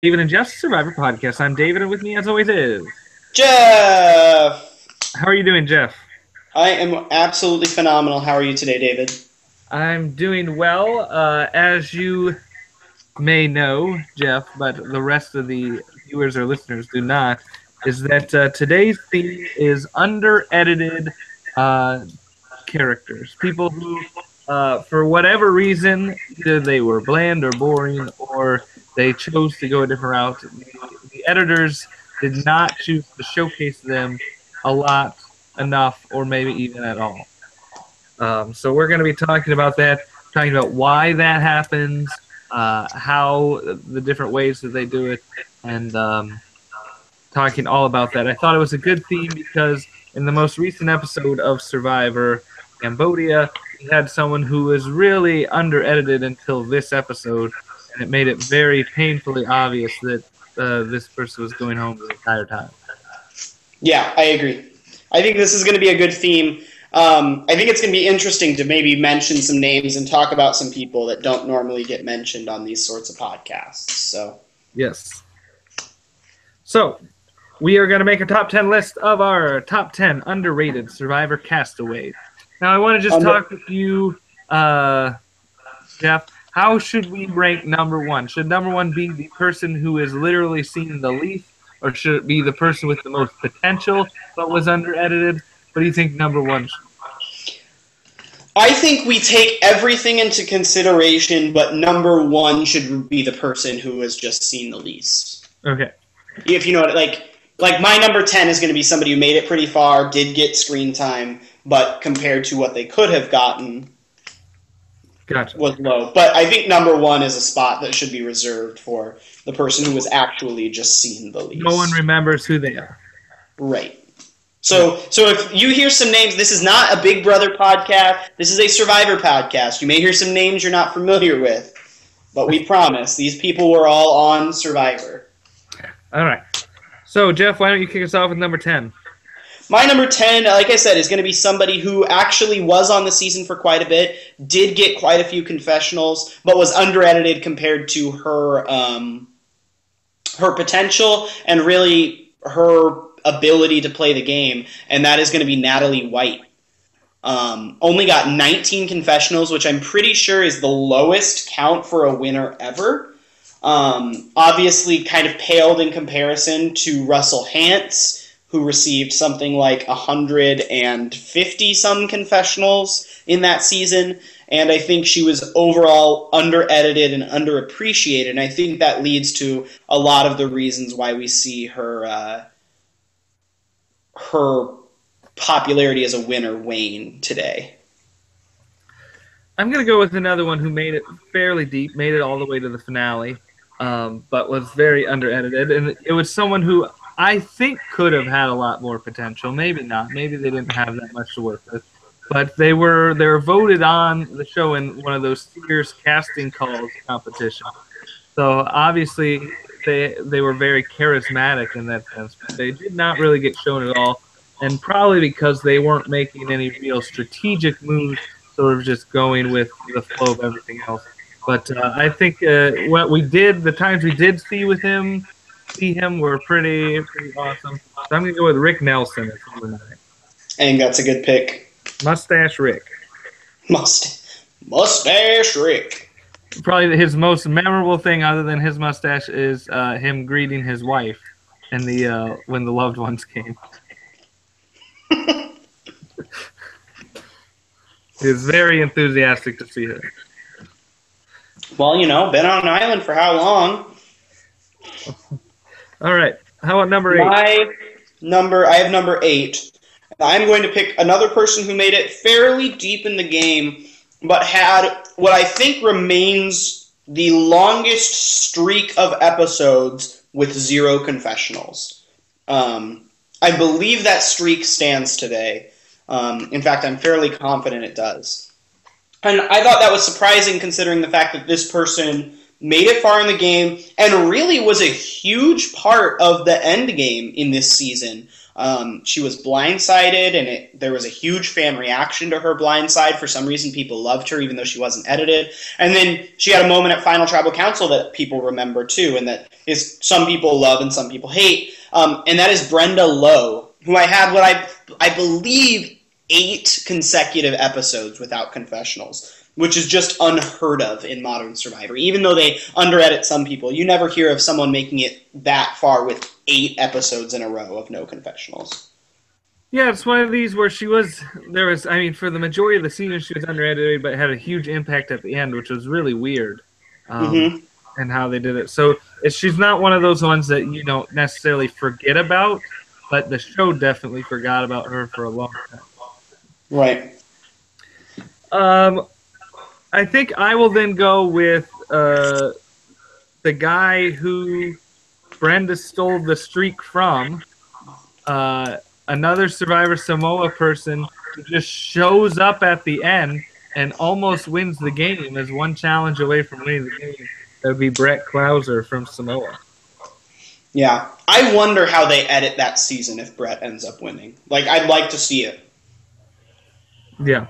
David and Jeff's Survivor Podcast. I'm David, and with me, as always, is Jeff! how are you doing, Jeff? I am absolutely phenomenal. How are you today, David? I'm doing well. As you may know, Jeff, but the rest of the viewers or listeners do not, is that today's theme is under-edited uh, characters. People who, for whatever reason, either they were bland or boring, or they chose to go a different route. The editors did not choose to showcase them a lot, enough, or maybe even at all. So we're going to be talking about that, talking about why that happens, how the different ways that they do it, and talking all about that. I thought it was a good theme because in the most recent episode of Survivor Cambodia, we had someone who was really under-edited until this episode, and it made it very painfully obvious that this person was going home the entire time. Yeah, I agree. I think this is going to be a good theme. I think it's going to be interesting to maybe mention some names and talk about some people that don't normally get mentioned on these sorts of podcasts. So yes. So we are going to make a top 10 list of our top 10 underrated Survivor castaways. Now, I want to just talk with you, Jeff. How should we rank number one? Should number one be the person who is literally seen the least, or should it be the person with the most potential but was under-edited? What do you think number one should be? I think we take everything into consideration, but number one should be the person who has just seen the least. Okay. If you know what, like my number 10 is going to be somebody who made it pretty far, did get screen time, but compared to what they could have gotten, gotcha, was low. But I think number one is a spot that should be reserved for the person who was actually just seen the least. No one remembers who they are. Right. So if you hear some names, this is not a Big Brother podcast. This is a Survivor podcast. You may hear some names you're not familiar with, but we promise these people were all on Survivor. All right. So, Jeff, why don't you kick us off with number 10? My number 10, like I said, is going to be somebody who actually was on the season for quite a bit, did get quite a few confessionals, but was under-edited compared to her her potential and really her ability to play the game, and that is going to be Natalie White. Only got 19 confessionals, which I'm pretty sure is the lowest count for a winner ever. Obviously kind of paled in comparison to Russell Hantz, who received something like 150 some confessionals in that season, and I think she was overall under-edited and underappreciated, and I think that leads to a lot of the reasons why we see her her popularity as a winner wane today. I'm going to go with another one who made it fairly deep, made it all the way to the finale, but was very under-edited. And it was someone who I think could have had a lot more potential. Maybe not. Maybe they didn't have that much to work with. But they were voted on the show in one of those fierce casting calls competition. So obviously they were very charismatic in that sense, but they did not really get shown at all, and probably because they weren't making any real strategic moves, sort of just going with the flow of everything else. But I think what we did, the times we did see him were pretty awesome. So I'm gonna go with Rick Nelson at number 9. I think that's a good pick. Mustache Rick. Mustache Rick. Probably his most memorable thing, other than his mustache, is him greeting his wife, and when the loved ones came. He was very enthusiastic to see her. Well, been on an island for how long? All right. How about number 8? I have number 8. I'm going to pick another person who made it fairly deep in the game, but had what I think remains the longest streak of episodes with 0 confessionals. I believe that streak stands today. In fact, I'm fairly confident it does. And I thought that was surprising considering the fact that this person made it far in the game, and really was a huge part of the end game in this season. She was blindsided, and there was a huge fan reaction to her blindside. For some reason, people loved her, even though she wasn't edited. And then she had a moment at Final Tribal Council that people remember, too, and that is some people love and some people hate. And that is Brenda Lowe, who I had what I believe 8 consecutive episodes without confessionals, which is just unheard of in modern Survivor. Even though they under-edit some people, you never hear of someone making it that far with 8 episodes in a row of no confessionals. Yeah, it's one of these where I mean, for the majority of the season, she was under-edited, but had a huge impact at the end, which was really weird. And how they did it. So she's not one of those ones that you don't necessarily forget about, but the show definitely forgot about her for a long time. Right. I think I will then go with the guy who Brenda stole the streak from, another Survivor Samoa person who just shows up at the end and almost wins the game, is one challenge away from winning the game. That would be Brett Klauser from Samoa. Yeah. I wonder how they edit that season if Brett ends up winning. Like, I'd like to see it. Yeah.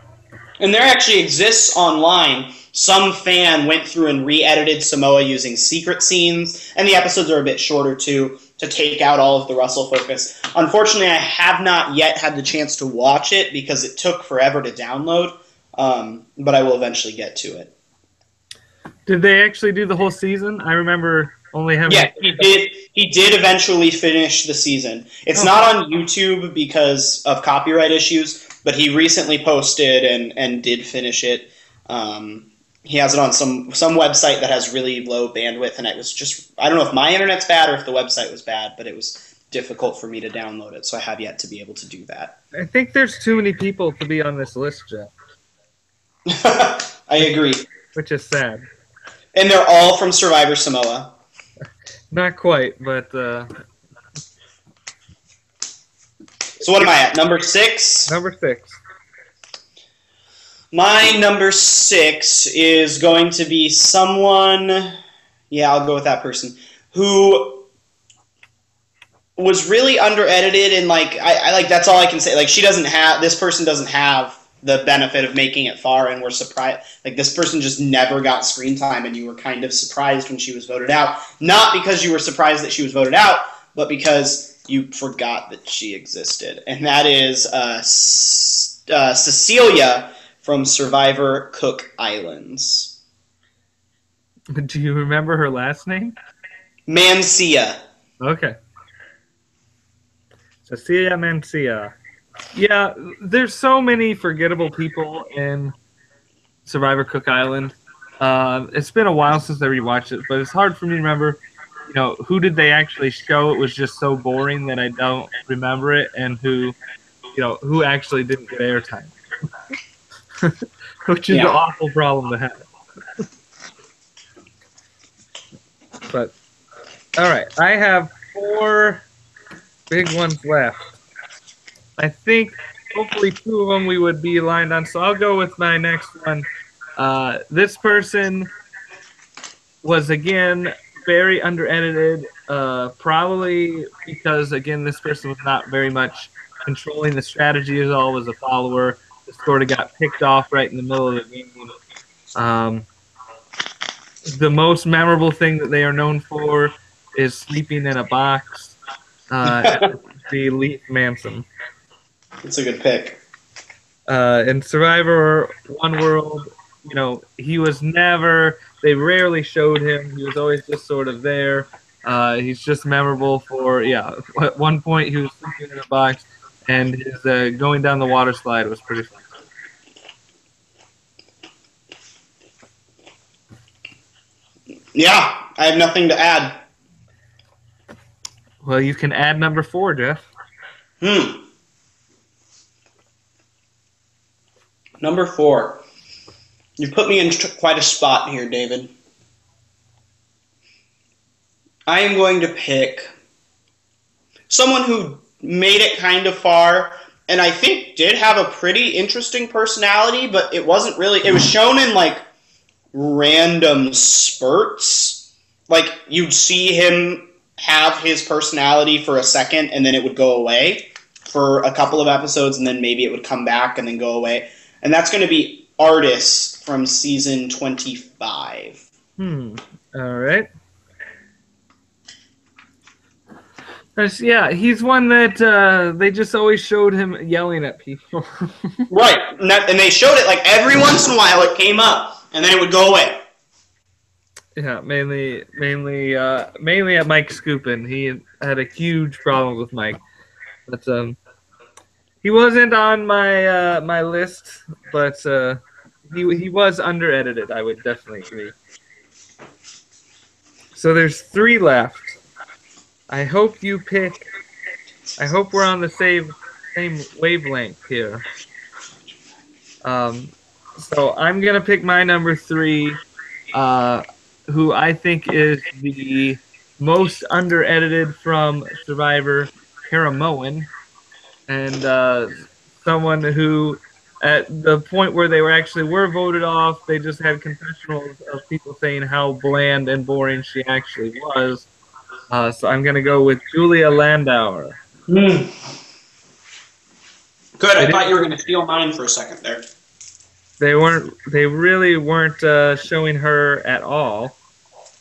And there actually exists online, some fan went through and re-edited Samoa using secret scenes, and the episodes are a bit shorter too, to take out all of the Russell focus. Unfortunately, I have not yet had the chance to watch it because it took forever to download, but I will eventually get to it. Did they actually do the whole season? I remember only having... Yeah, he did eventually finish the season. It's not on YouTube because of copyright issues, but he recently posted and did finish it. He has it on some website that has really low bandwidth, and it was just, I don't know if my internet's bad or if the website was bad, but it was difficult for me to download it, so I have yet to be able to do that. I think there's too many people to be on this list, Jeff. I agree. Which is sad. And they're all from Survivor Samoa. Not quite, but... So what am I at? Number 6? Number 6. My number 6 is going to be someone... Yeah, I'll go with that person. Who was really under-edited, and I like, that's all I can say. Like, this person doesn't have the benefit of making it far, and we're surprised. Like, this person just never got screen time, and you were kind of surprised when she was voted out. Not because you were surprised that she was voted out, but because you forgot that she existed. And that is Cecilia from Survivor Cook Islands. Do you remember her last name? Mancia. Okay. Cecilia Mancia. Yeah, there's so many forgettable people in Survivor Cook Island. It's been a while since I rewatched it, but it's hard for me to remember, who did they actually show. It was just so boring that I don't remember it, and who actually didn't get airtime. Which is an awful problem to have. But, alright, I have 4 big ones left. I think hopefully 2 of them we would be aligned on, so I'll go with my next one. This person was, again, very under-edited, probably because, again, this person was not very much controlling the strategy at all, was a follower. Just sort of got picked off right in the middle of the game. The most memorable thing that they are known for is sleeping in a box. The Leaf Manson. It's a good pick. In Survivor One World, he was never, they rarely showed him. He was always just sort of there. He's just memorable for, at one point he was sleeping in a box, and his going down the water slide was pretty fun. Yeah, I have nothing to add. Well, you can add number 4, Jeff. Number 4. You put me in quite a spot here, David. I am going to pick someone who made it kind of far, and I think did have a pretty interesting personality, but it wasn't really... It was shown in, random spurts. Like, you'd see him have his personality for a second, and then it would go away for a couple of episodes, and then maybe it would come back and then go away. And that's going to be Artis from season 25. All right. Yeah, he's one that they just always showed him yelling at people. Right. And they showed it like every once in a while it came up, and then it would go away. Yeah, mainly at Mike Scoopin. He had a huge problem with Mike, but he wasn't on my my list. But he was under edited. I would definitely agree. So there's 3 left. I hope you pick. I hope we're on the same wavelength here. So I'm gonna pick my number 3. Who I think is the most under-edited from Survivor, Karamoan, and someone who, at the point where they were voted off, they just had confessionals of people saying how bland and boring she actually was. So I'm going to go with Julia Landauer. Good. I thought you were going to steal mine for a second there. They really weren't showing her at all.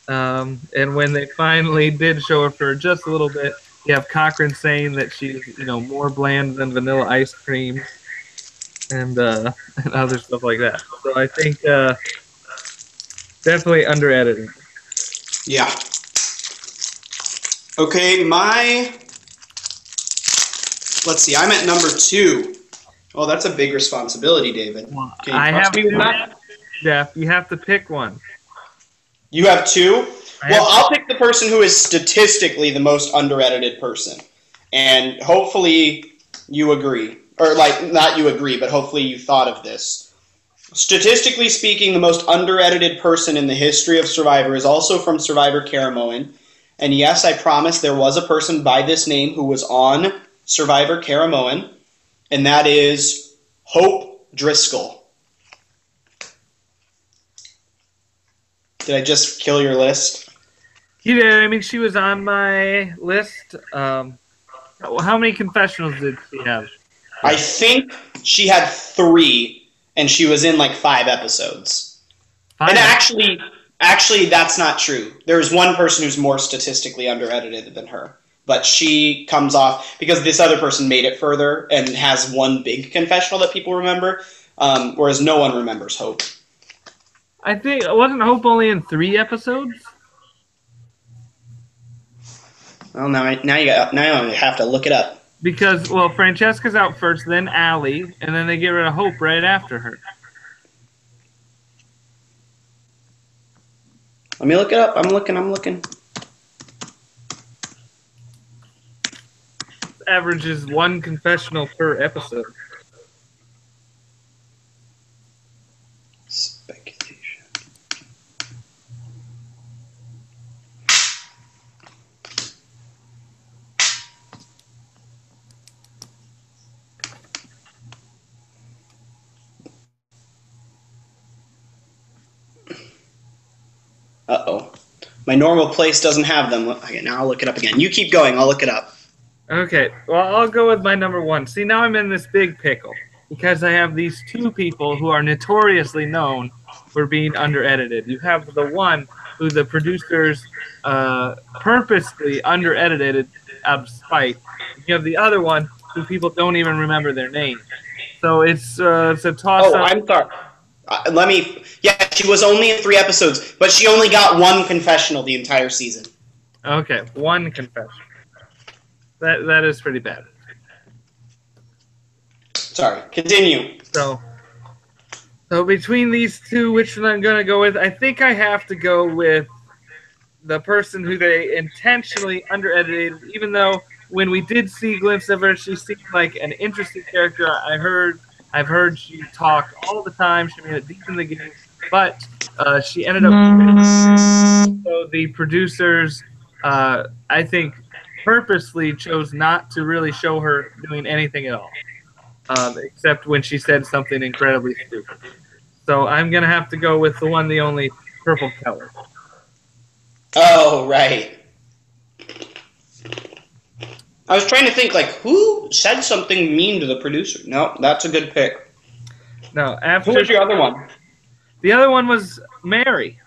And when they finally did show her for just a little bit, you have Cochran saying that she's, more bland than vanilla ice cream, and other stuff like that. So I think definitely under edited. Yeah. Okay, let's see, I'm at number 2. Oh, that's a big responsibility, David. Can you trust me with that? Jeff, you have to pick one. You have 2? I'll pick the person who is statistically the most under-edited person. And hopefully you agree. Or, not you agree, but hopefully you thought of this. Statistically speaking, the most under-edited person in the history of Survivor is also from Survivor Karamoan. And yes, I promise there was a person by this name who was on Survivor Karamoan. And that is Hope Driscoll. Did I just kill your list? You did. I mean, she was on my list. How many confessionals did she have? I think she had 3, and she was in 5 episodes. 5? And actually, that's not true. There's one person who's more statistically under-edited than her. But she comes off, because this other person made it further and has one big confessional that people remember, whereas no one remembers Hope. I think, wasn't Hope only in 3 episodes? Well, now you have to look it up. Because, Francesca's out first, then Allie, and then they get rid of Hope right after her. Let me look it up. I'm looking. Averages 1 confessional per episode. Speculation. Uh-oh. My normal place doesn't have them. Okay, now I'll look it up again. You keep going. I'll look it up. Okay, well, I'll go with my number 1. See, now I'm in this big pickle because I have these 2 people who are notoriously known for being under-edited. You have the one who the producers purposely under-edited out of spite. You have the other one who people don't even remember their name. So it's a toss-up. Oh, I'm sorry. She was only in 3 episodes, but she only got 1 confessional the entire season. Okay, 1 confession. That is pretty bad. Sorry, continue. So between these 2, which one I'm going to go with? I think I have to go with the person who they intentionally under-edited, even though when we did see a glimpse of her, she seemed like an interesting character. I've heard she talk all the time. She made it deep in the game, but she ended up. So the producers, I think, purposely chose not to really show her doing anything at all, except when she said something incredibly stupid. So I'm gonna have to go with the one, the only, Purple Kelly. Oh, right. I was trying to think, like, who said something mean to the producer? No, that's a good pick. No, Who after was your other one? the other one was Mary.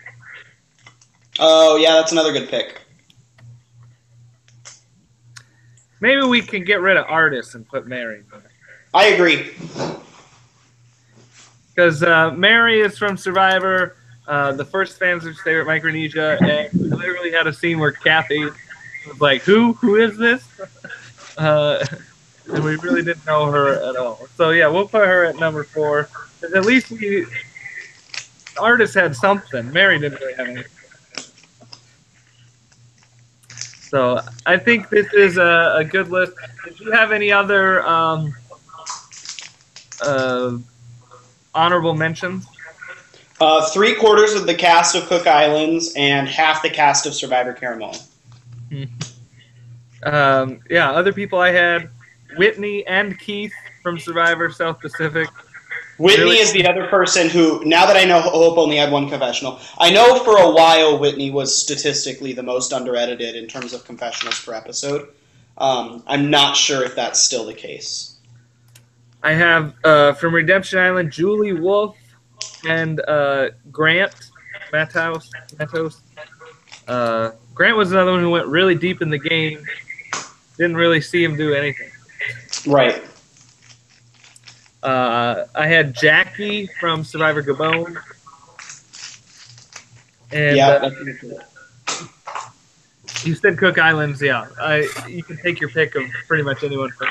Oh, yeah, that's another good pick. Maybe we can get rid of Artis and put Mary there. I agree. Because Mary is from Survivor, the first fans of Favorite Micronesia, and we literally had a scene where Kathy was like, Who is this?" And we really didn't know her at all. So yeah, we'll put her at number 4. Because at least the Artis had something. Mary didn't really have anything. So I think this is a good list. Did you have any other honorable mentions? 3/4 of the cast of Cook Islands and half the cast of Survivor Caramel. Yeah, other people I had Whitney and Keith from Survivor South Pacific. Whitney really? Is the other person who, now that I know Hope only had one confessional, I know for a while Whitney was statistically the most under-edited in terms of confessionals per episode. I'm not sure if that's still the case. I have, from Redemption Island, Julie Wolf and Grant Matos. Grant was another one who went really deep in the game. Didn't really see him do anything. Right. I had Jackie from Survivor Gabon. And yeah, you said Cook Islands, yeah. You can take your pick of pretty much anyone from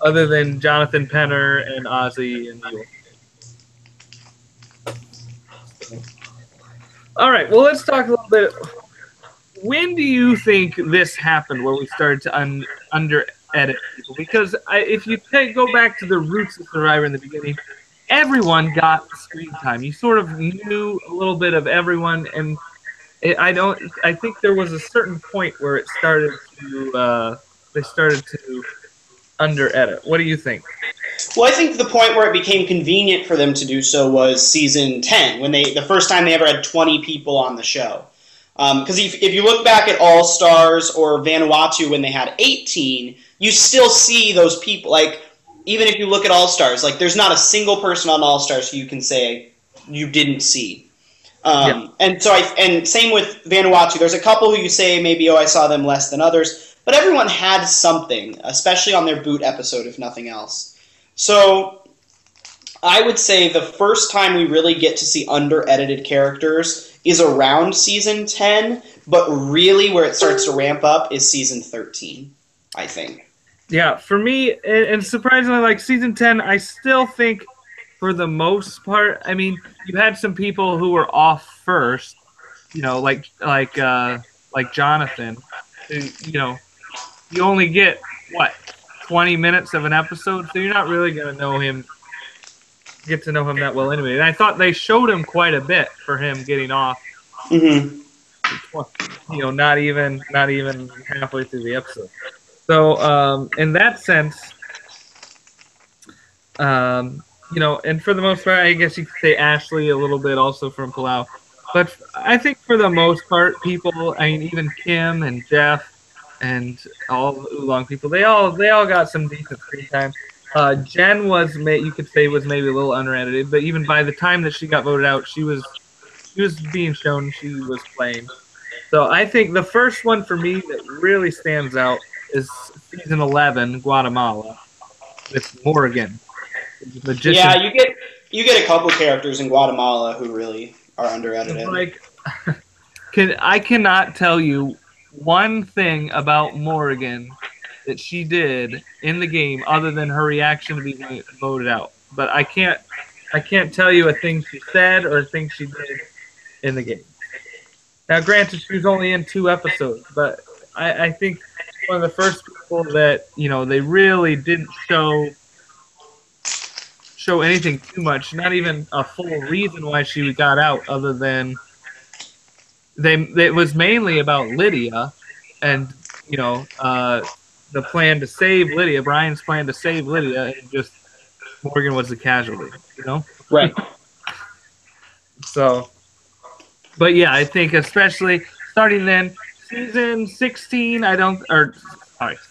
other than Jonathan Penner and Ozzy and Yule. All right, well, let's talk a little bit. When do you think this happened where we started to under-edit people? Because if you go back to the roots of Survivor in the beginning, everyone got screen time. You sort of knew a little bit of everyone, and I think there was a certain point where it started to they started to under-edit. What do you think? Well, I think the point where it became convenient for them to do so was season 10, when the first time they ever had 20 people on the show. Because if you look back at All Stars or Vanuatu when they had 18, you still see those people. Like, even if you look at All Stars, like, there's not a single person on All Stars who you can say you didn't see. Yeah. And same with Vanuatu. There's a couple who you say maybe, I saw them less than others. But everyone had something, especially on their boot episode, if nothing else. So I would say the first time we really get to see under-edited characters is around season 10, but really where it starts to ramp up is season 13, I think. Yeah, for me, and surprisingly, like season 10, I still think for the most part, I mean, you had some people who were off first, like Jonathan, who, you only get, 20 minutes of an episode, so you're not really going to get to know him that well anyway. And I thought they showed him quite a bit for him getting off. Mm-hmm. Not even halfway through the episode. So, in that sense, and for the most part, I guess you could say Ashley a little bit also from Palau. But I think for the most part, people, even Kim and Jeff and all the Oolong people, they all got some decent screen time. Jen was maybe a little under-edited, but even by the time that she got voted out, she was being shown she was playing. So I think the first one for me that really stands out is season 11, Guatemala, with Morgan, the magician. Yeah, you get a couple characters in Guatemala who really are under-edited. Like, I cannot tell you one thing about Morgan that she did in the game other than her reaction to being voted out. But I can't tell you a thing she said or a thing she did in the game. Now, granted, she was only in 2 episodes, but I think one of the first people that, they really didn't show anything too much, not even a full reason why she got out, other than it was mainly about Lydia and, the plan to save Lydia, Brian's plan to save Lydia, and just Morgan was the casualty, you know? Right. So, but yeah, I think especially starting then, season 16,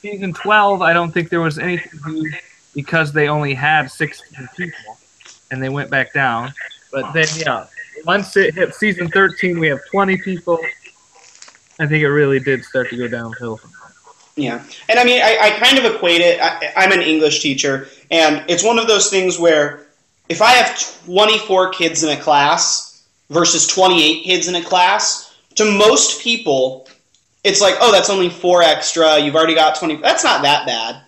season 12, I don't think there was anything huge because they only had 16 people and they went back down. But then, yeah, once it hit season 13, we have 20 people. I think it really did start to go downhill from there. Yeah. And I mean, I kind of equate it. I'm an English teacher, and it's one of those things where if I have 24 kids in a class versus 28 kids in a class, to most people, it's like, oh, that's only 4 extra. You've already got 20. That's not that bad.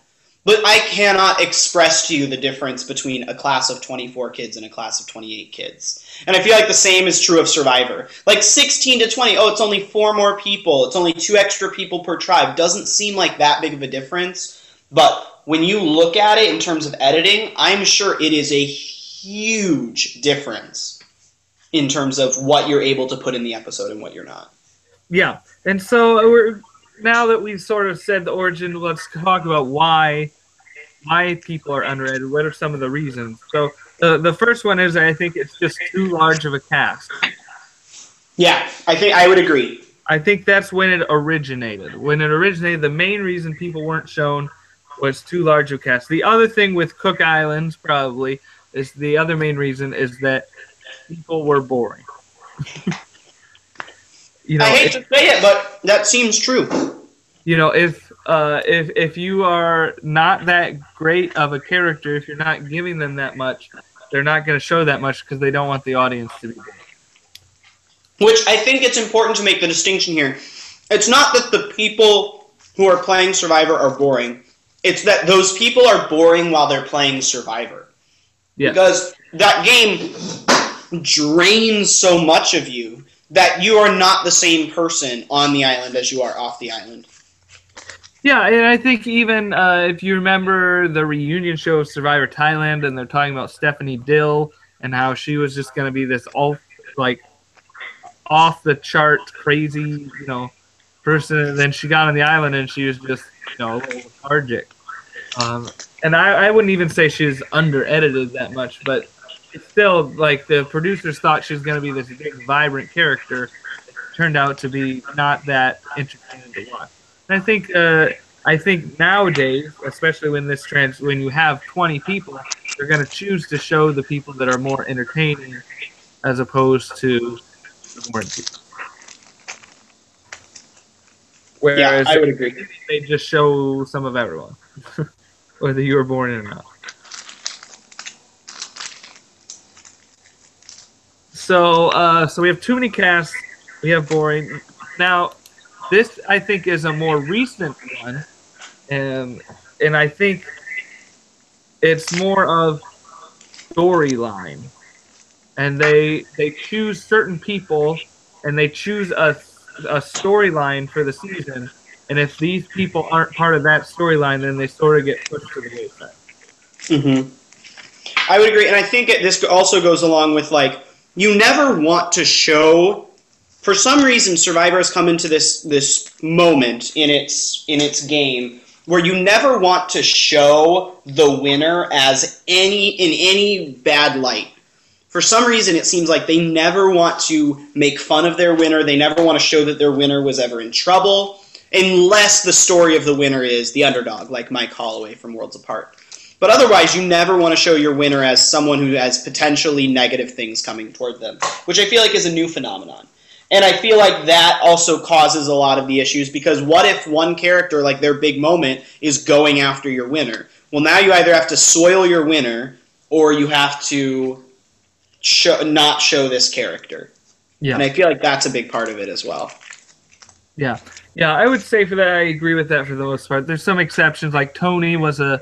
But I cannot express to you the difference between a class of 24 kids and a class of 28 kids. And I feel like the same is true of Survivor. Like 16 to 20, oh, it's only 4 more people. It's only 2 extra people per tribe. Doesn't seem like that big of a difference. But when you look at it in terms of editing, I'm sure it is a huge difference in terms of what you're able to put in the episode and what you're not. Yeah. And so now that we've sort of said the origin, let's talk about why people are underrated. What are some of the reasons? So the first one is I think it's just too large of a cast. Yeah, I think I would agree. I think that's when it originated. When it originated, the main reason people weren't shown was too large of a cast. The other thing with Cook Islands probably is the other main reason is that people were boring. You know, I hate to say it, but that seems true. You know, if you are not that great of a character, if you're not giving them that much, they're not going to show that much because they don't want the audience to be bored. Which I think it's important to make the distinction here. It's not that the people who are playing Survivor are boring. It's that those people are boring while they're playing Survivor. Yes. Because that game drains so much of you that you are not the same person on the island as you are off the island. Yeah, and I think even if you remember the reunion show of Survivor Thailand, and they're talking about Stephanie Dill and how she was just going to be this off the chart crazy, person. And then she got on the island and she was just, a little lethargic. And I wouldn't even say she was under-edited that much, but it's still like the producers thought she was going to be this big, vibrant character. It turned out to be not that entertaining to watch. And I think nowadays, especially when you have 20 people, they're going to choose to show the people that are more entertaining as opposed to the boring people. Whereas I would agree. They just show some of everyone, whether you were born in or not. So we have too many casts. We have boring. Now, this I think is a more recent one, and I think it's more of storyline. And they choose certain people, and they choose a storyline for the season. And if these people aren't part of that storyline, then they sort of get pushed to the wayside. Mm-hmm. I would agree, and I think this also goes along with you never want to show. For some reason, Survivor has come into this moment in its game where you never want to show the winner as in any bad light. For some reason, it seems like they never want to make fun of their winner. They never want to show that their winner was ever in trouble, unless the story of the winner is the underdog, like Mike Holloway from Worlds Apart. But otherwise, you never want to show your winner as someone who has potentially negative things coming toward them, which I feel like is a new phenomenon. And I feel like that also causes a lot of the issues, because what if one character, like their big moment, is going after your winner? Well, now you either have to soil your winner, or you have to not show this character. Yeah. And I feel like that's a big part of it as well. Yeah. Yeah, I would say for that, I agree with that for the most part. There's some exceptions, like Tony was a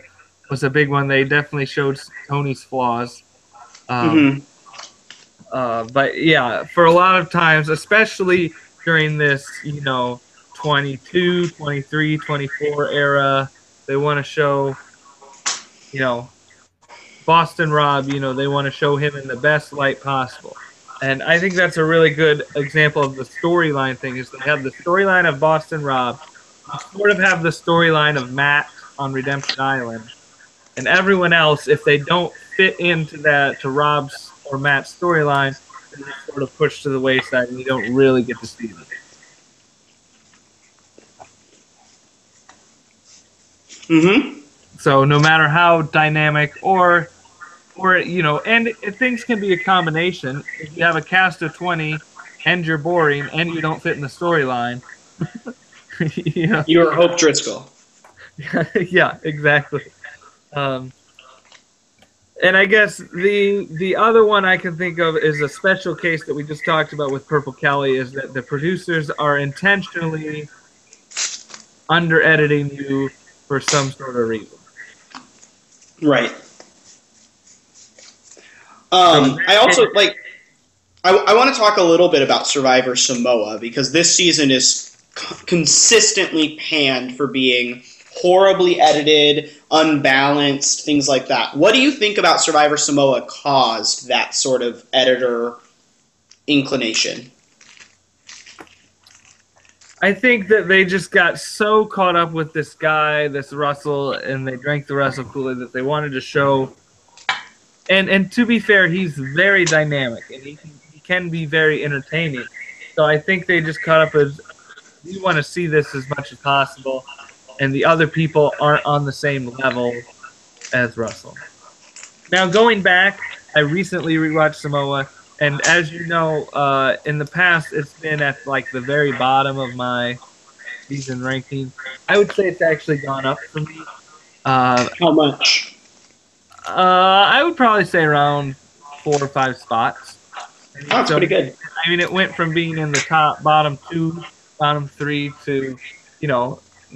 big one. They definitely showed Tony's flaws. But yeah, for a lot of times, especially during this, 22, 23, 24 era, they want to show, Boston Rob, they want to show him in the best light possible. And I think that's a really good example of the storyline thing, is they have the storyline of Boston Rob, you sort of have the storyline of Matt on Redemption Island, and everyone else, if they don't fit into that to Rob's or Matt's storyline, they're just sort of pushed to the wayside, and you don't really get to see them. Mm-hmm. So no matter how dynamic or and things can be a combination. If you have a cast of 20 and you're boring and you don't fit in the storyline, You're Hope Driscoll. Yeah, exactly. And I guess the other one I can think of is a special case that we just talked about with Purple Kelly, is that the producers are intentionally under editing you for some sort of reason. Right. I also like. I want to talk a little bit about Survivor Samoa, because this season is consistently panned for being horribly edited, unbalanced, things like that. What do you think about Survivor Samoa caused that sort of editor inclination? I think that they just got so caught up with this guy, this Russell, and they drank the Russell Kool-Aid that they wanted to show. And to be fair, he's very dynamic, and he can be very entertaining. So I think they just caught up as, we want to see this as much as possible, and the other people aren't on the same level as Russell. Now, going back, I recently rewatched Samoa, and as you know, in the past, it's been at like the very bottom of my season ranking. I would say it's actually gone up for me. How much? I would probably say around 4 or 5 spots. Oh, that's pretty good. I mean, it went from being in the bottom 2, bottom 3 to,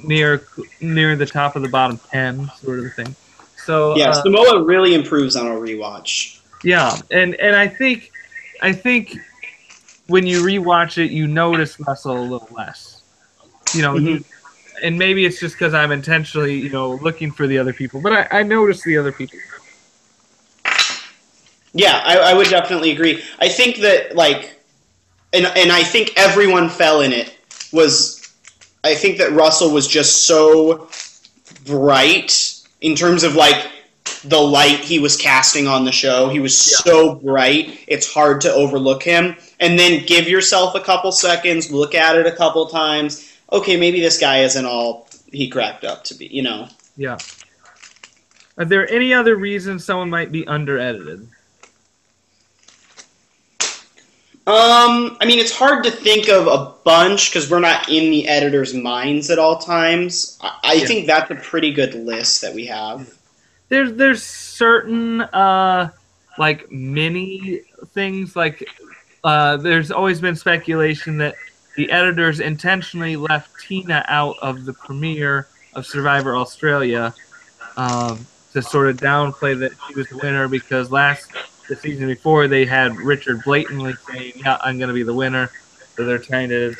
near the top of the bottom 10 sort of a thing. So yeah, Samoa really improves on a rewatch. Yeah, and I think when you rewatch it, you notice Russell a little less. Mm-hmm. And maybe it's just because I'm intentionally, looking for the other people, but I notice the other people. Yeah, I would definitely agree. I think that, and I think everyone fell in it, I think that Russell was just so bright in terms of, the light he was casting on the show. He was so bright, it's hard to overlook him. And then give yourself a couple seconds, look at it a couple times. Okay, maybe this guy isn't all he cracked up to be, Yeah. Are there any other reasons someone might be under-edited? I mean, it's hard to think of a bunch because we're not in the editor's minds at all times. I think that's a pretty good list that we have. There's certain mini things, there's always been speculation that the editors intentionally left Tina out of the premiere of Survivor Australia to sort of downplay that she was the winner, because the season before they had Richard blatantly saying, "Yeah, I'm going to be the winner." So they're trying to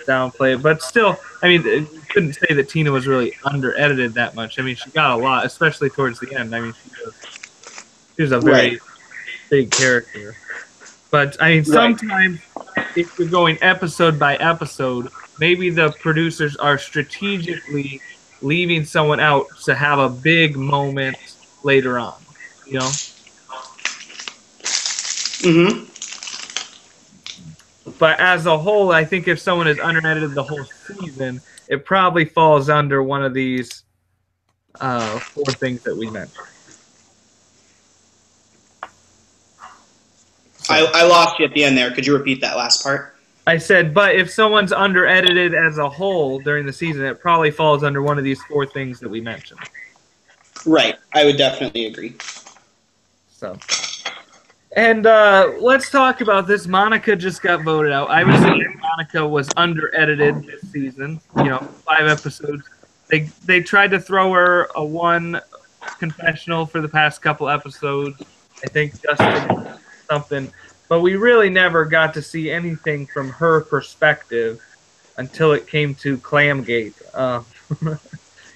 downplay it. But still, I mean, you couldn't say that Tina was really under-edited that much. I mean, she got a lot, especially towards the end. I mean, she was a very big character. But, I mean, sometimes if you're going episode by episode, maybe the producers are strategically leaving someone out to have a big moment later on, Mm-hmm. But as a whole, I think if someone is under-edited the whole season, it probably falls under one of these 4 things that we mentioned. So, I lost you at the end there. Could you repeat that last part? I said, but if someone's under-edited as a whole during the season, it probably falls under one of these 4 things that we mentioned. Right. I would definitely agree. So... And let's talk about this. Monica just got voted out. I was thinking Monica was under-edited this season. 5 episodes. They tried to throw her a 1 confessional for the past couple episodes. I think just something. But we really never got to see anything from her perspective until it came to Clamgate.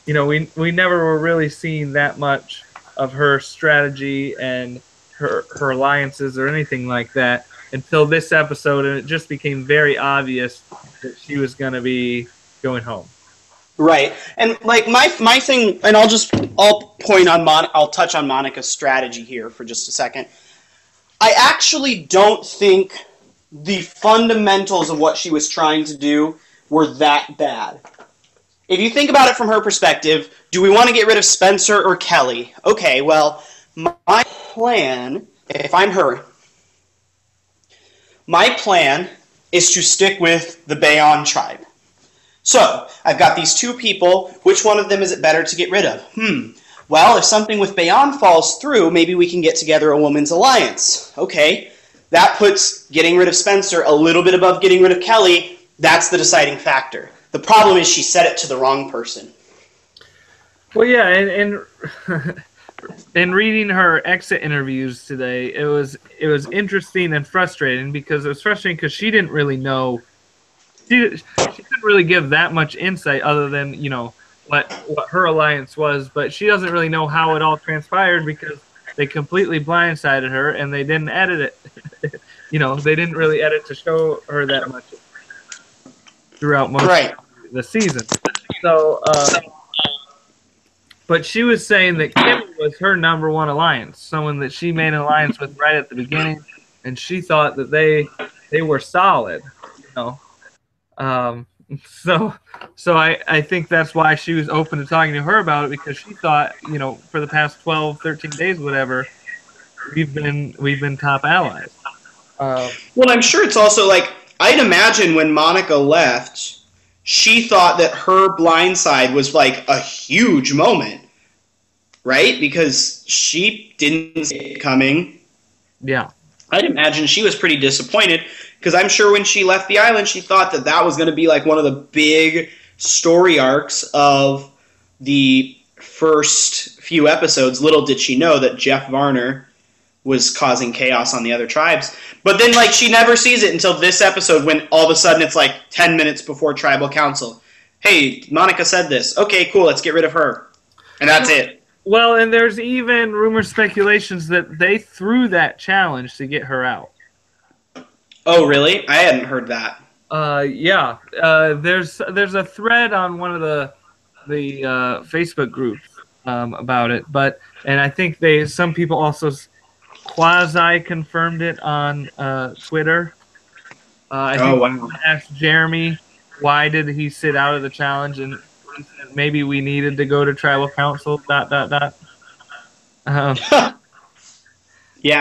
We never were really seeing that much of her strategy and her alliances or anything like that until this episode, and it just became very obvious that she was going to be going home. Right. And like my thing, and I'll touch on Monica's strategy here for just a second. I actually don't think the fundamentals of what she was trying to do were that bad. If you think about it from her perspective, do we want to get rid of Spencer or Kelly? Okay, well, my plan, if I'm her, my plan is to stick with the Bayon tribe. So, I've got these two people. Which one of them is it better to get rid of? Well, if something with Bayon falls through, maybe we can get together a woman's alliance. Okay, that puts getting rid of Spencer a little bit above getting rid of Kelly. That's the deciding factor. The problem is she said it to the wrong person. Well, yeah, and in reading her exit interviews today, it was interesting and frustrating because it was frustrating because she didn't really know. She couldn't really give that much insight other than what her alliance was, but she doesn't really know how it all transpired because they completely blindsided her and they didn't edit it. They didn't really edit to show her that much throughout most of the season. So, but she was saying that Kim was her number one alliance, someone that she made an alliance with right at the beginning, and she thought that they were solid. So I think that's why she was open to talking to her about it, because she thought, for the past 12, 13 days, whatever, we've been top allies. Well, I'm sure it's also like, I'd imagine when Monica left, she thought that her blindside was like a huge moment, right? Because she didn't see it coming. Yeah. I'd imagine she was pretty disappointed, because I'm sure when she left the island, she thought that that was going to be like one of the big story arcs of the first few episodes. Little did she know that Jeff Varner was causing chaos on the other tribes. But then, like, she never sees it until this episode, when all of a sudden it's like 10 minutes before tribal council. Hey, Monica said this. Okay, cool, let's get rid of her. And that's it. Well, and there's even rumors, speculations that they threw that challenge to get her out. Oh, really? I hadn't heard that. Yeah. There's a thread on one of the Facebook groups about it, and I think some people also quasi confirmed it on Twitter. I think asked Jeremy why did he sit out of the challenge, and he said maybe we needed to go to tribal council. ... Yeah,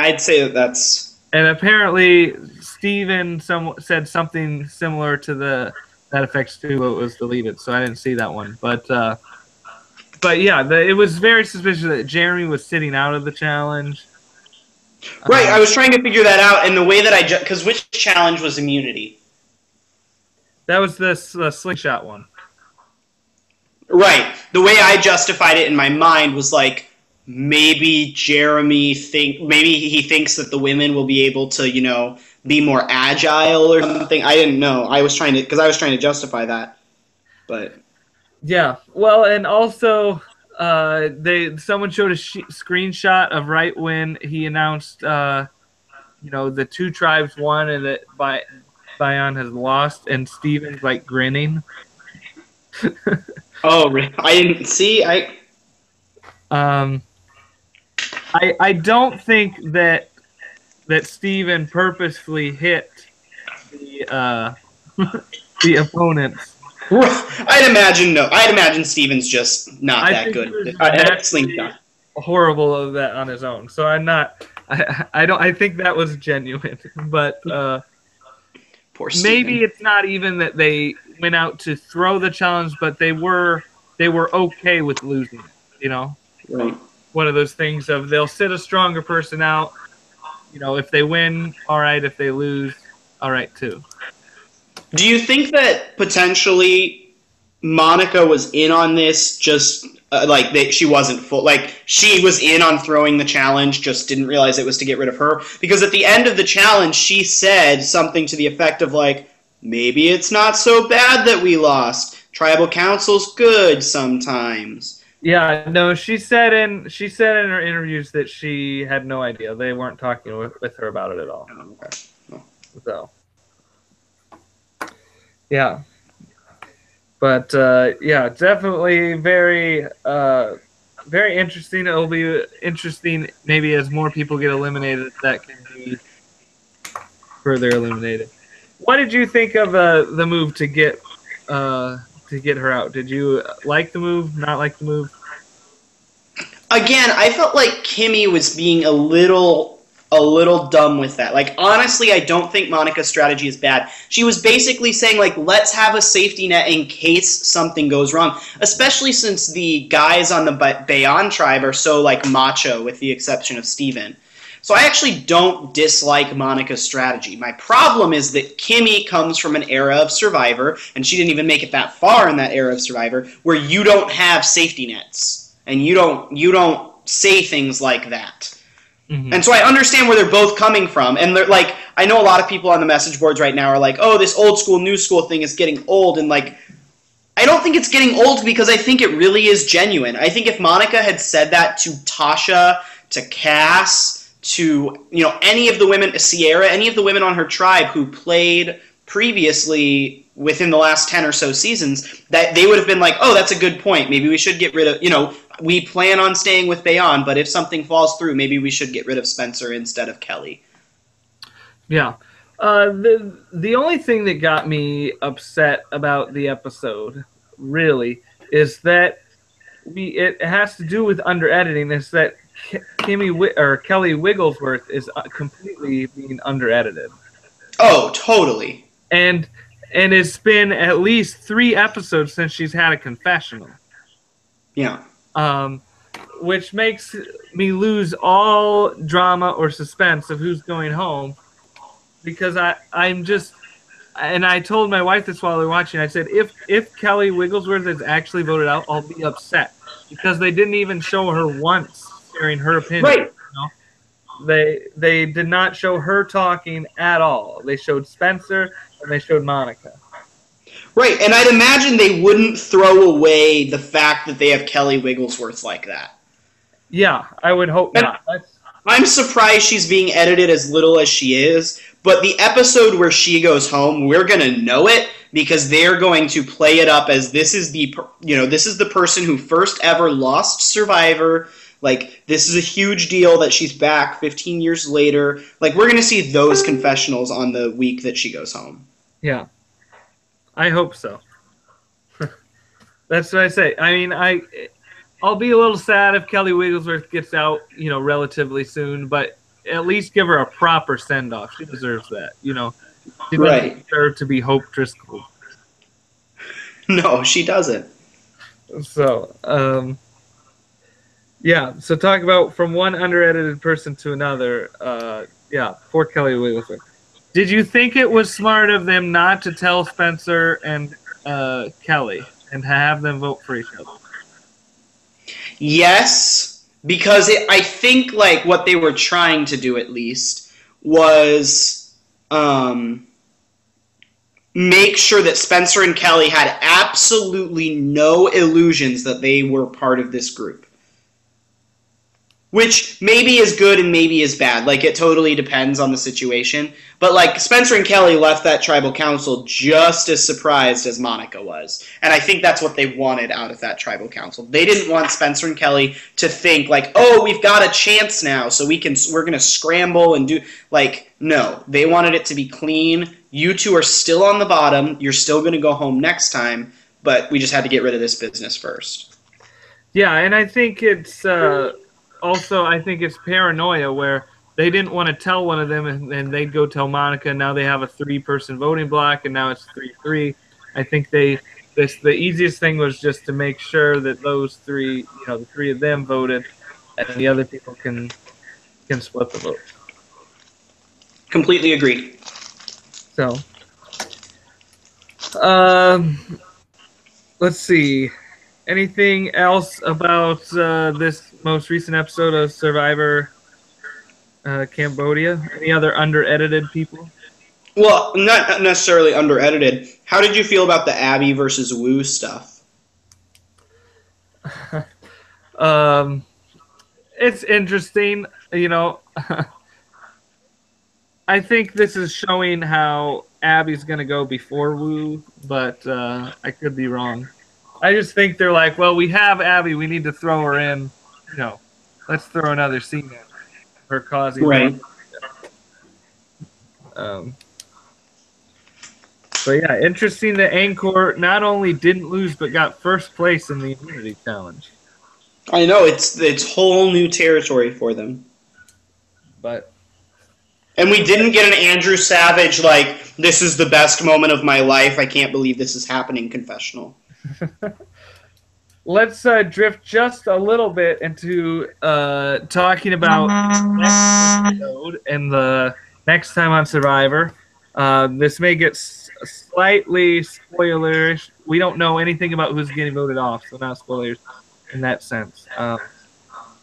I'd say that's. And apparently, Steven said something similar to that effect too, but it was deleted, so I didn't see that one. But yeah, it was very suspicious that Jeremy was sitting out of the challenge. Right, I was trying to figure that out, and the way that because which challenge was immunity? That was the slingshot one. Right. The way I justified it in my mind was like, maybe maybe he thinks that the women will be able to, be more agile or something. I didn't know. I was trying to justify that. But yeah, well, and also someone showed a screenshot of right when he announced the two tribes won and that Bayon has lost, and Steven's like grinning. Oh, I didn't see. I don't think that Steven purposefully hit the the opponents. I'd imagine no. I'd imagine Steven's just not that good. Slingshot. Horrible of that on his own. So I'm not. I think that was genuine, but poor maybe it's not even that they went out to throw the challenge, but they were okay with losing. Right. One of those things of they'll sit a stronger person out. If they win, all right. If they lose, all right too. Do you think that potentially Monica was in on this, just she wasn't full, like she was in on throwing the challenge, just didn't realize it was to get rid of her? Because at the end of the challenge, she said something to the effect of like, maybe it's not so bad that we lost. Tribal council's good sometimes. Yeah, no, she said in her interviews that she had no idea. They weren't talking with her about it at all. Oh, okay. Oh. So, yeah. But yeah, definitely very interesting. It'll be interesting maybe as more people get eliminated that can be further eliminated. What did you think of the move to get her out? Did you like the move? Not like the move? Again, I felt like Kimmy was being a little dumb with that. Like honestly, I don't think Monica's strategy is bad. She was basically saying like let's have a safety net in case something goes wrong, especially since the guys on the Bayon tribe are so like macho with the exception of Steven. So I actually don't dislike Monica's strategy. My problem is that Kimmy comes from an era of Survivor, and she didn't even make it that far in that era of Survivor, where you don't have safety nets and you don't say things like that. Mm-hmm. And so I understand where they're both coming from. And they're like, I know a lot of people on the message boards right now are like, oh, this old school, new school thing is getting old. And like, I don't think it's getting old because I think it really is genuine. I think if Monica had said that to Tasha, to Cass, to any of the women, Sierra, any of the women on her tribe who played previously within the last 10 or so seasons, that they would have been like, oh, that's a good point. Maybe we should get rid of, we plan on staying with Bayon, but if something falls through, maybe we should get rid of Spencer instead of Kelly. Yeah. The only thing that got me upset about the episode, really, is that it has to do with under editing. Is that Kelly Wigglesworth is completely being under edited. Oh, totally. And it's been at least 3 episodes since she's had a confessional. Yeah. Which makes me lose all drama or suspense of who's going home, because I'm just, and I told my wife this while we were watching. I said, if Kelly Wigglesworth is actually voted out, I'll be upset because they didn't even show her once sharing her opinion. Right. They did not show her talking at all. They showed Spencer and they showed Monica. Right, and I'd imagine they wouldn't throw away the fact that they have Kelly Wigglesworth like that. Yeah, I would hope not. I'm surprised she's being edited as little as she is, but the episode where she goes home, we're going to know it because they're going to play it up as this is the person who first ever lost Survivor. Like, this is a huge deal that she's back 15 years later. Like, we're going to see those confessionals on the week that she goes home. Yeah. I hope so. That's what I say. I mean, I'll be a little sad if Kelly Wigglesworth gets out, relatively soon, but at least give her a proper send-off. She deserves that, She doesn't deserve to be Hope Driscoll. No, she doesn't. So, yeah. So talk about from one under-edited person to another. Poor Kelly Wigglesworth. Did you think it was smart of them not to tell Spencer and Kelly and have them vote for each other? Yes, because I think like what they were trying to do at least was make sure that Spencer and Kelly had absolutely no illusions that they were part of this group. Which maybe is good and maybe is bad. Like, it totally depends on the situation. But, like, Spencer and Kelly left that tribal council just as surprised as Monica was. And I think that's what they wanted out of that tribal council. They didn't want Spencer and Kelly to think, like, oh, we've got a chance now, so we're going to scramble and do... Like, no. They wanted it to be clean. You two are still on the bottom. You're still going to go home next time. But we just had to get rid of this business first. Yeah, and I think it's... Also, I think it's paranoia where they didn't want to tell one of them and they'd go tell Monica. Now they have a 3-person voting block and now it's 3-3. I think the easiest thing was just to make sure that those 3, the 3 of them voted and the other people can split the vote. Completely agreed. So, let's see. Anything else about this most recent episode of Survivor Cambodia? Any other under-edited people? Well, not necessarily under-edited. How did you feel about the Abby versus Wu stuff? It's interesting. I think this is showing how Abby's going to go before Wu, but I could be wrong. I just think they're like, well, we have Abby. We need to throw her in. Let's throw another scene in her causing more. Right. But yeah, interesting that Angkor not only didn't lose, but got first place in the immunity challenge. I know, it's whole new territory for them. And we didn't get an Andrew Savage, like, this is the best moment of my life, I can't believe this is happening confessional. Let's drift just a little bit into talking about next episode and the next time on Survivor. This may get slightly spoilerish. We don't know anything about who's getting voted off, so not spoilers in that sense.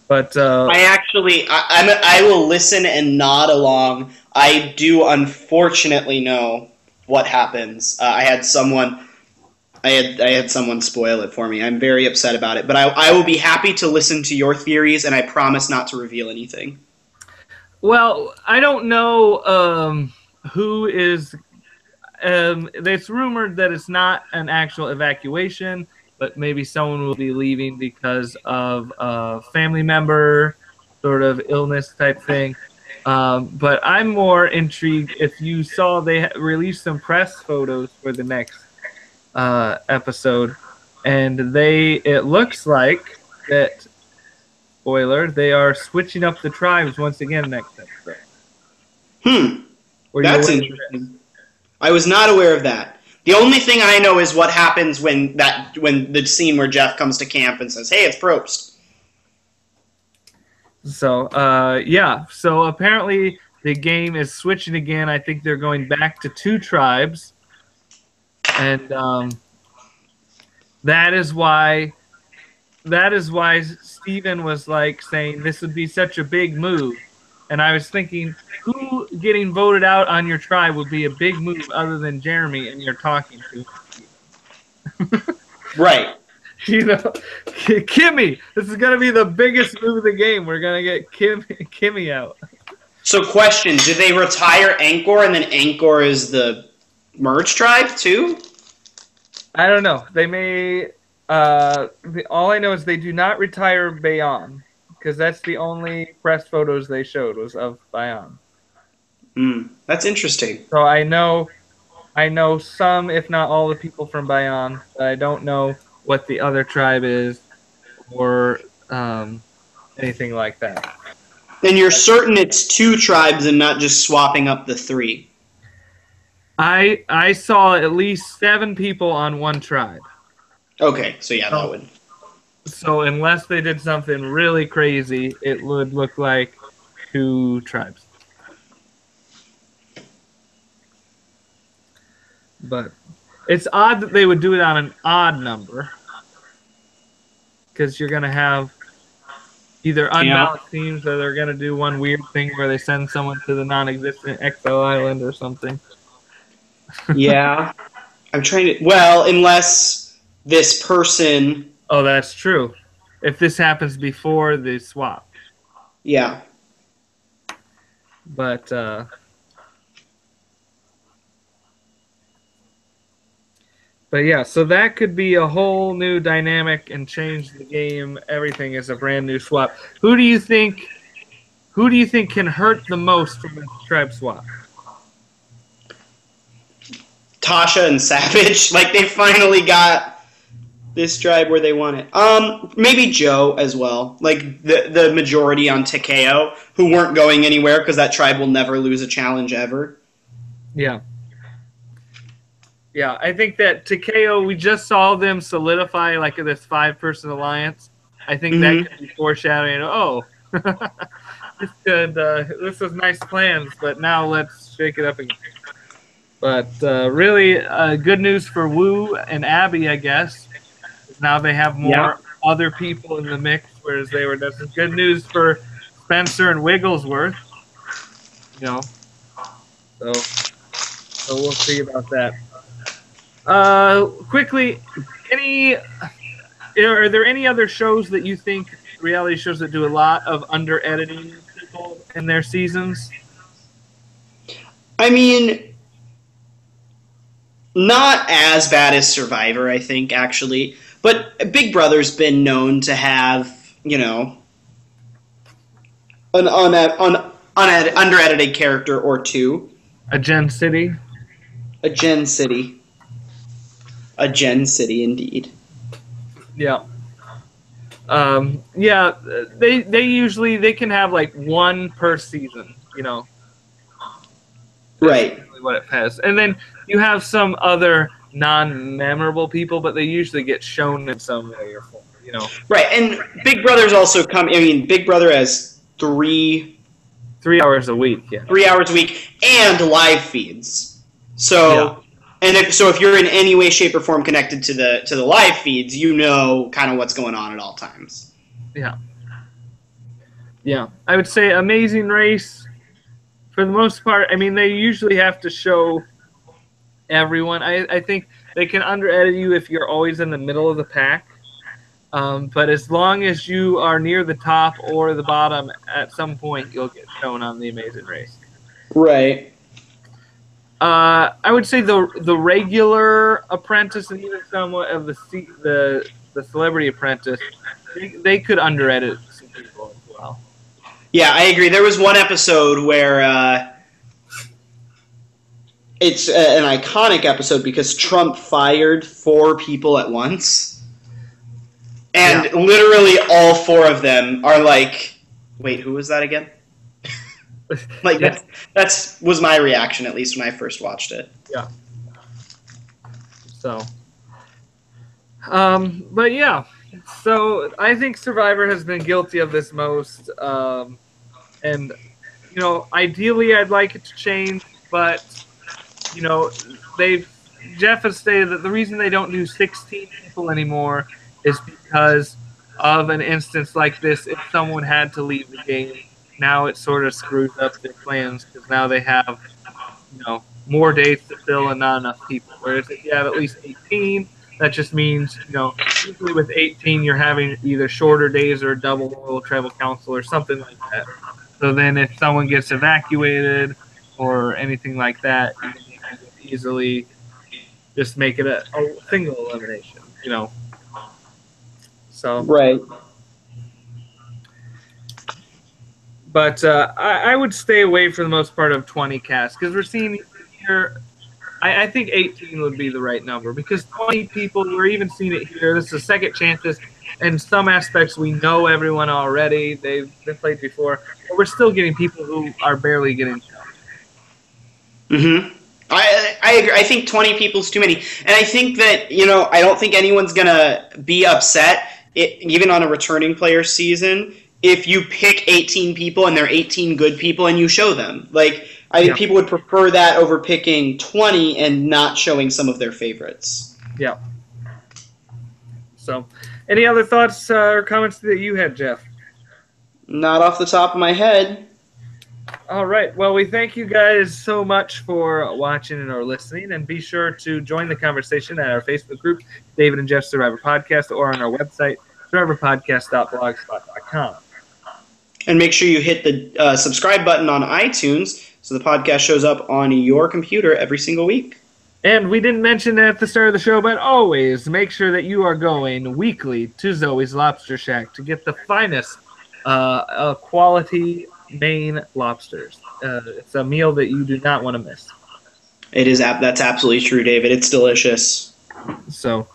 But I will listen and nod along. I do unfortunately know what happens. I had someone spoil it for me. I'm very upset about it, but I will be happy to listen to your theories, and I promise not to reveal anything. Well, I don't know who is. It's rumored that it's not an actual evacuation, but maybe someone will be leaving because of a family member, sort of illness type thing. But I'm more intrigued if you saw they released some press photos for the next episode, and it looks like that, spoiler, they are switching up the tribes once again next episode. That's interesting. I was not aware of that. The only thing I know is what happens when the scene where Jeff comes to camp and says, "Hey, it's Probst." So, So apparently the game is switching again. I think they're going back to 2 tribes. And that is why Steven was like saying this would be such a big move. And I was thinking, who getting voted out on your tribe would be a big move other than Jeremy and you're talking to? Right. Kimmy. This is going to be the biggest move of the game. We're going to get Kimmy out. So question, did they retire Angkor and then Angkor is the merge tribe too? I don't know. They may... all I know is they do not retire Bayon, because that's the only press photos they showed was of Bayon. That's interesting. So I know some, if not all, the people from Bayon, but I don't know what the other tribe is or anything like that. Then you're certain it's 2 tribes and not just swapping up the 3. I saw at least 7 people on one tribe. Okay, so yeah, that would. So unless they did something really crazy, it would look like 2 tribes. But it's odd that they would do it on an odd number, because you're going to have either unbalanced teams or they're going to do one weird thing where they send someone to the non-existent Exile Island or something. Yeah. I'm trying to... Well, unless this person... Oh, that's true. If this happens before the swap. Yeah. But yeah, so that could be a whole new dynamic and change the game. Everything is a brand new swap. Who do you think can hurt the most from this tribe swap? Tasha and Savage, like they finally got this tribe where they want it. Maybe Joe as well, like the majority on Takeo, who weren't going anywhere because that tribe will never lose a challenge ever. Yeah. Yeah, I think that Takeo, we just saw them solidify like this 5-person alliance. I think that could be foreshadowing. Oh, this was nice plans, but now let's shake it up again. But really, good news for Wu and Abby, I guess. Now they have more other people in the mix, whereas they were just good news for Spencer and Wigglesworth. So we'll see about that. Quickly, are there any other shows that you think, reality shows that do a lot of under-editing people in their seasons? I mean, Not as bad as Survivor, I think, actually. But Big Brother's been known to have, an under-edited character or two. A Gen City. A Gen City. A Gen City, indeed. Yeah. Yeah, they usually they can have like one per season, Right. That's really what it has. And then you have some other non-memorable people, but they usually get shown in some way or form, Right, and Big Brother's also Big Brother has 3 hours a week, yeah. 3 hours a week and live feeds. So, and if you're in any way, shape, or form connected to the live feeds, you know kind of what's going on at all times. Yeah. Yeah, I would say Amazing Race, for the most part. I mean, they usually have to show everyone. I think they can under-edit you if you're always in the middle of the pack. But as long as you are near the top or the bottom, at some point you'll get shown on the Amazing Race. Right. I would say the regular Apprentice and even somewhat of the Celebrity Apprentice, they could under-edit some people as well. Yeah, I agree. There was one episode where it's an iconic episode because Trump fired 4 people at once. And literally all 4 of them are like, wait, who was that again? Like, that's was my reaction, at least when I first watched it. Yeah. So, but yeah. So I think Survivor has been guilty of this most. And, ideally I'd like it to change, but, Jeff has stated that the reason they don't do 16 people anymore is because of an instance like this. If someone had to leave the game, now it sort of screws up their plans because now they have, more days to fill and not enough people. Whereas if you have at least 18, that just means, usually with 18 you're having either shorter days or a double Royal Tribal Council or something like that. So then if someone gets evacuated or anything like that, you can easily just make it a single elimination, So right. But I would stay away for the most part of 20 casts because we're seeing here. I think 18 would be the right number because 20 people, we're even seeing it here. This is second chances. In some aspects, we know everyone already. They've been played before. But we're still getting people who are barely getting shown. Mm-hmm. I agree. I think 20 people is too many. And I think that, I don't think anyone's going to be upset, even on a returning player season, if you pick 18 people and they're 18 good people and you show them. Like, I think people would prefer that over picking 20 and not showing some of their favorites. Yeah. So, any other thoughts or comments that you had, Jeff? Not off the top of my head. All right. Well, we thank you guys so much for watching and or listening, and be sure to join the conversation at our Facebook group, David and Jeff Survivor Podcast, or on our website, survivorpodcast.blogspot.com. And make sure you hit the subscribe button on iTunes so the podcast shows up on your computer every single week. And we didn't mention at the start of the show, but always make sure that you are going weekly to Zoe's Lobster Shack to get the finest quality Maine lobsters. It's a meal that you do not want to miss. It is. That's absolutely true, David. It's delicious. So,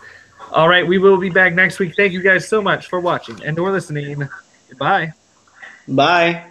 all right, we will be back next week. Thank you guys so much for watching and or listening. Goodbye. Bye.